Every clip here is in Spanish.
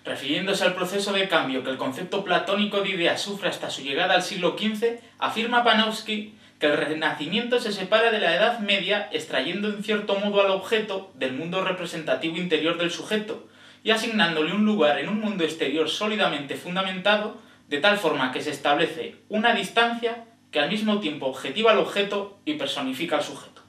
Refiriéndose al proceso de cambio que el concepto platónico de idea sufre hasta su llegada al siglo XV, afirma Panofsky que el Renacimiento se separa de la Edad Media extrayendo en cierto modo al objeto del mundo representativo interior del sujeto y asignándole un lugar en un mundo exterior sólidamente fundamentado, de tal forma que se establece una distancia que al mismo tiempo objetiva al objeto y personifica al sujeto.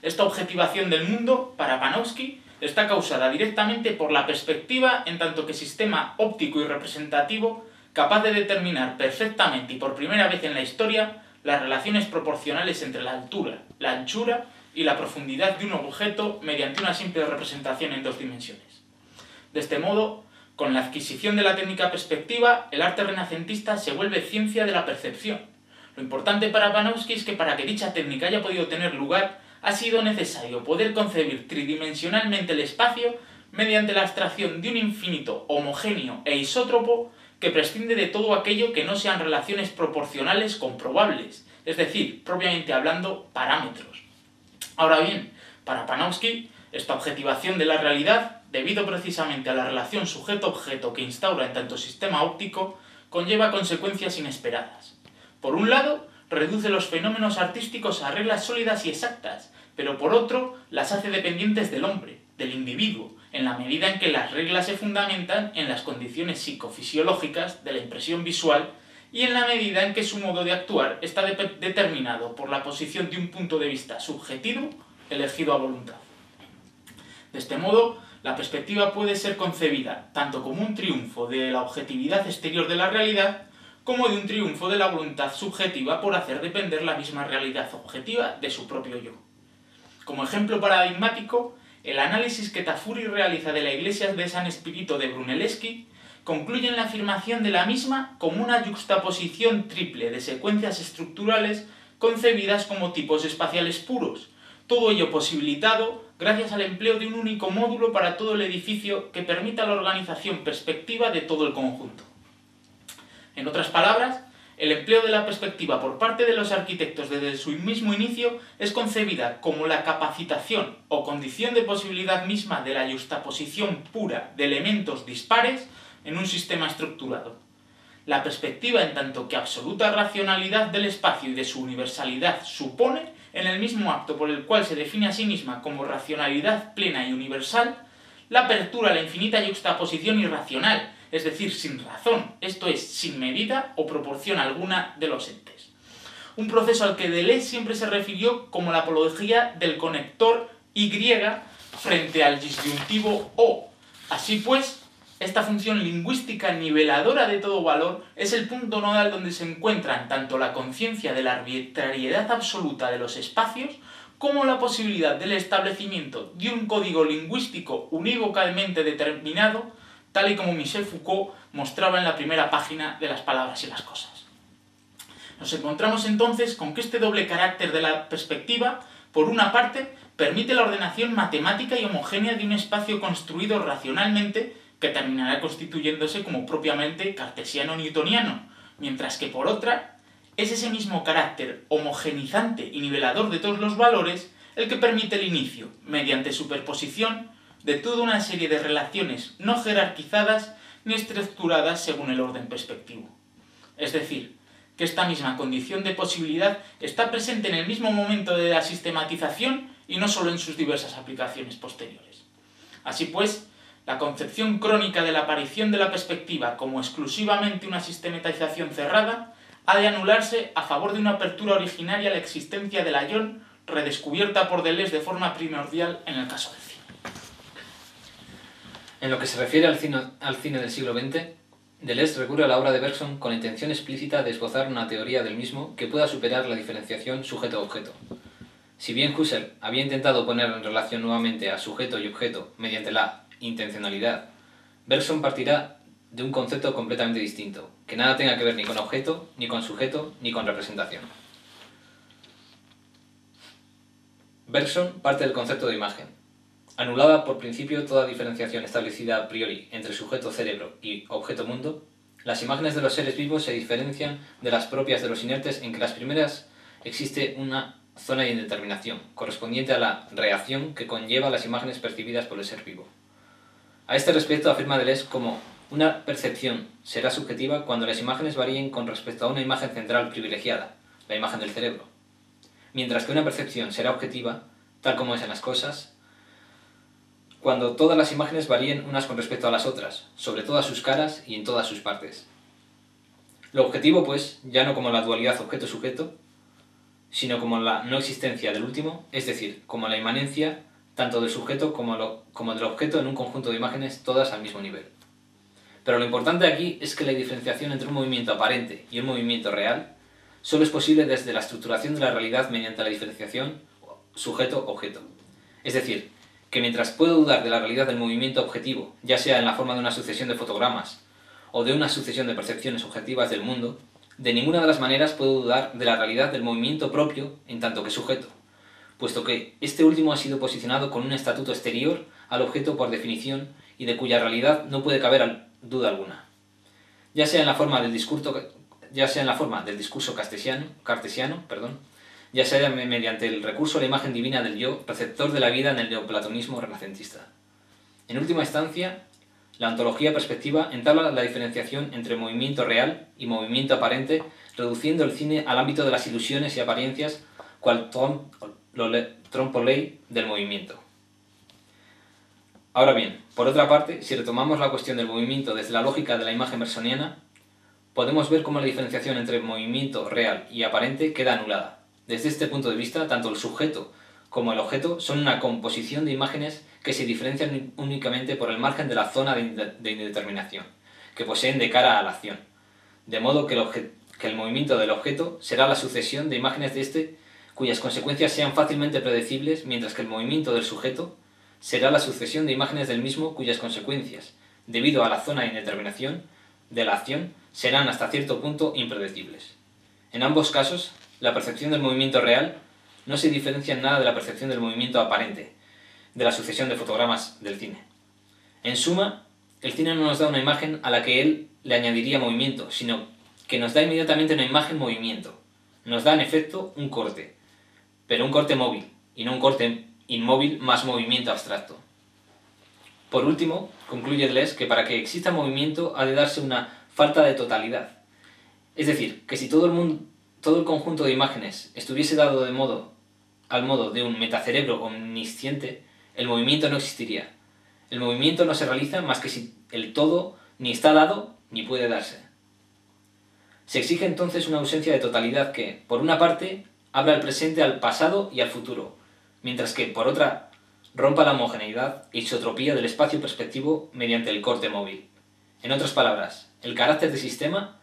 Esta objetivación del mundo, para Panofsky, está causada directamente por la perspectiva en tanto que sistema óptico y representativo capaz de determinar perfectamente y por primera vez en la historia las relaciones proporcionales entre la altura, la anchura y la profundidad de un objeto mediante una simple representación en dos dimensiones. De este modo, con la adquisición de la técnica perspectiva, el arte renacentista se vuelve ciencia de la percepción. Lo importante para Panofsky es que para que dicha técnica haya podido tener lugar, ha sido necesario poder concebir tridimensionalmente el espacio mediante la abstracción de un infinito homogéneo e isótropo que prescinde de todo aquello que no sean relaciones proporcionales comprobables, es decir, propiamente hablando, parámetros. Ahora bien, para Panofsky, esta objetivación de la realidad, debido precisamente a la relación sujeto-objeto que instaura en tanto sistema óptico, conlleva consecuencias inesperadas. Por un lado, reduce los fenómenos artísticos a reglas sólidas y exactas, pero por otro, las hace dependientes del hombre, del individuo, en la medida en que las reglas se fundamentan en las condiciones psicofisiológicas de la impresión visual y en la medida en que su modo de actuar está determinado por la posición de un punto de vista subjetivo elegido a voluntad. De este modo, la perspectiva puede ser concebida tanto como un triunfo de la objetividad exterior de la realidad como de un triunfo de la voluntad subjetiva por hacer depender la misma realidad objetiva de su propio yo. Como ejemplo paradigmático, el análisis que Tafuri realiza de la Iglesia de San Espíritu de Brunelleschi concluye en la afirmación de la misma como una yuxtaposición triple de secuencias estructurales concebidas como tipos espaciales puros, todo ello posibilitado gracias al empleo de un único módulo para todo el edificio que permita la organización perspectiva de todo el conjunto. En otras palabras, el empleo de la perspectiva por parte de los arquitectos desde su mismo inicio es concebida como la capacitación o condición de posibilidad misma de la yuxtaposición pura de elementos dispares en un sistema estructurado. La perspectiva, en tanto que absoluta racionalidad del espacio y de su universalidad, supone, en el mismo acto por el cual se define a sí misma como racionalidad plena y universal, la apertura a la infinita yuxtaposición irracional, es decir, sin razón, esto es, sin medida o proporción alguna de los entes. Un proceso al que Deleuze siempre se refirió como la apología del conector Y frente al disyuntivo O. Así pues, esta función lingüística niveladora de todo valor es el punto nodal donde se encuentran tanto la conciencia de la arbitrariedad absoluta de los espacios como la posibilidad del establecimiento de un código lingüístico unívocamente determinado, tal y como Michel Foucault mostraba en la primera página de Las palabras y las cosas. Nos encontramos entonces con que este doble carácter de la perspectiva, por una parte, permite la ordenación matemática y homogénea de un espacio construido racionalmente que terminará constituyéndose como propiamente cartesiano-newtoniano, mientras que por otra, es ese mismo carácter homogenizante y nivelador de todos los valores el que permite el inicio, mediante superposición, de toda una serie de relaciones no jerarquizadas ni estructuradas según el orden perspectivo. Es decir, que esta misma condición de posibilidad está presente en el mismo momento de la sistematización y no solo en sus diversas aplicaciones posteriores. Así pues, la concepción crónica de la aparición de la perspectiva como exclusivamente una sistematización cerrada ha de anularse a favor de una apertura originaria a la existencia del ayón redescubierta por Deleuze de forma primordial en el caso del cine. En lo que se refiere al cine del siglo XX, Deleuze recurre a la obra de Bergson con la intención explícita de esbozar una teoría del mismo que pueda superar la diferenciación sujeto-objeto. Si bien Husserl había intentado poner en relación nuevamente a sujeto y objeto mediante la intencionalidad, Bergson partirá de un concepto completamente distinto, que nada tenga que ver ni con objeto, ni con sujeto, ni con representación. Bergson parte del concepto de imagen. Anulada por principio toda diferenciación establecida a priori entre sujeto-cerebro y objeto-mundo, las imágenes de los seres vivos se diferencian de las propias de los inertes en que las primeras existe una zona de indeterminación, correspondiente a la reacción que conlleva las imágenes percibidas por el ser vivo. A este respecto afirma Deleuze como una percepción será subjetiva cuando las imágenes varíen con respecto a una imagen central privilegiada, la imagen del cerebro, mientras que una percepción será objetiva, tal como es en las cosas, cuando todas las imágenes varíen unas con respecto a las otras, sobre todas sus caras y en todas sus partes. Lo objetivo, pues, ya no como la dualidad objeto-sujeto, sino como la no existencia del último, es decir, como la inmanencia tanto del sujeto como del objeto en un conjunto de imágenes todas al mismo nivel. Pero lo importante aquí es que la diferenciación entre un movimiento aparente y un movimiento real solo es posible desde la estructuración de la realidad mediante la diferenciación sujeto-objeto. Es decir, que mientras puedo dudar de la realidad del movimiento objetivo, ya sea en la forma de una sucesión de fotogramas o de una sucesión de percepciones objetivas del mundo, de ninguna de las maneras puedo dudar de la realidad del movimiento propio en tanto que sujeto, puesto que este último ha sido posicionado con un estatuto exterior al objeto por definición y de cuya realidad no puede caber duda alguna. Ya sea en la forma del discurso cartesiano, ya sea mediante el recurso a la imagen divina del yo, receptor de la vida en el neoplatonismo renacentista. En última instancia, la ontología perspectiva entabla la diferenciación entre movimiento real y movimiento aparente, reduciendo el cine al ámbito de las ilusiones y apariencias, cual trompe-l'œil del movimiento. Ahora bien, por otra parte, si retomamos la cuestión del movimiento desde la lógica de la imagen bersoniana, podemos ver cómo la diferenciación entre movimiento real y aparente queda anulada. Desde este punto de vista, tanto el sujeto como el objeto son una composición de imágenes que se diferencian únicamente por el margen de la zona de indeterminación que poseen de cara a la acción, de modo que el movimiento del objeto será la sucesión de imágenes de este cuyas consecuencias sean fácilmente predecibles, mientras que el movimiento del sujeto será la sucesión de imágenes del mismo cuyas consecuencias, debido a la zona de indeterminación de la acción, serán hasta cierto punto impredecibles. En ambos casos, la percepción del movimiento real no se diferencia en nada de la percepción del movimiento aparente, de la sucesión de fotogramas del cine. En suma, el cine no nos da una imagen a la que él le añadiría movimiento, sino que nos da inmediatamente una imagen-movimiento. Nos da, en efecto, un corte, pero un corte móvil, y no un corte inmóvil más movimiento abstracto. Por último, concluye Deleuze que para que exista movimiento ha de darse una falta de totalidad. Es decir, que si todo el conjunto de imágenes estuviese dado al modo de un metacerebro omnisciente, el movimiento no existiría. El movimiento no se realiza más que si el todo ni está dado ni puede darse. Se exige entonces una ausencia de totalidad que, por una parte, abra el presente al pasado y al futuro, mientras que, por otra, rompa la homogeneidad e isotropía del espacio perspectivo mediante el corte móvil. En otras palabras, el carácter de sistema,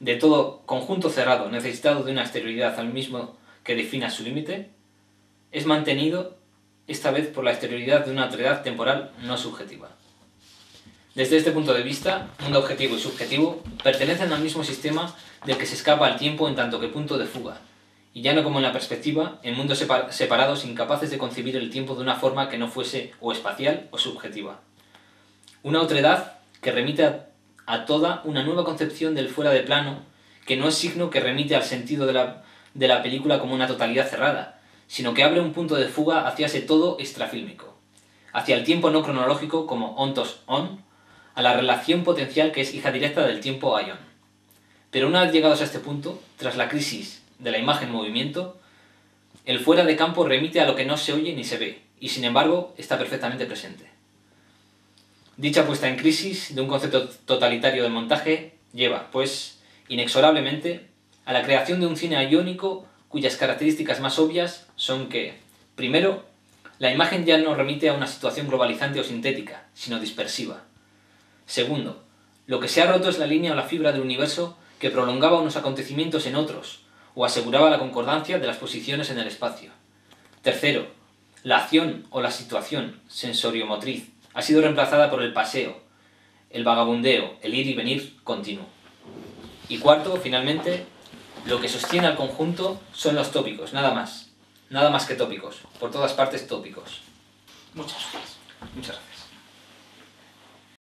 de todo conjunto cerrado necesitado de una exterioridad al mismo que defina su límite, es mantenido esta vez por la exterioridad de una otredad temporal no subjetiva. Desde este punto de vista, mundo objetivo y subjetivo pertenecen al mismo sistema del que se escapa el tiempo en tanto que punto de fuga, y ya no como en la perspectiva, en mundos separados incapaces de concebir el tiempo de una forma que no fuese o espacial o subjetiva. Una otredad que remite a toda una nueva concepción del fuera de plano, que no es signo que remite al sentido de la película como una totalidad cerrada, sino que abre un punto de fuga hacia ese todo extrafílmico, hacia el tiempo no cronológico como ontos-on, a la relación potencial que es hija directa del tiempo aion. Pero una vez llegados a este punto, tras la crisis de la imagen-movimiento, el fuera de campo remite a lo que no se oye ni se ve, y sin embargo está perfectamente presente. Dicha puesta en crisis de un concepto totalitario del montaje lleva, pues, inexorablemente, a la creación de un cine iónico cuyas características más obvias son que, primero, la imagen ya no remite a una situación globalizante o sintética, sino dispersiva. Segundo, lo que se ha roto es la línea o la fibra del universo que prolongaba unos acontecimientos en otros, o aseguraba la concordancia de las posiciones en el espacio. Tercero, la acción o la situación sensoriomotriz ha sido reemplazada por el paseo, el vagabundeo, el ir y venir continuo. Y cuarto, finalmente, lo que sostiene al conjunto son los tópicos, nada más que tópicos, por todas partes tópicos. Muchas gracias. Muchas gracias.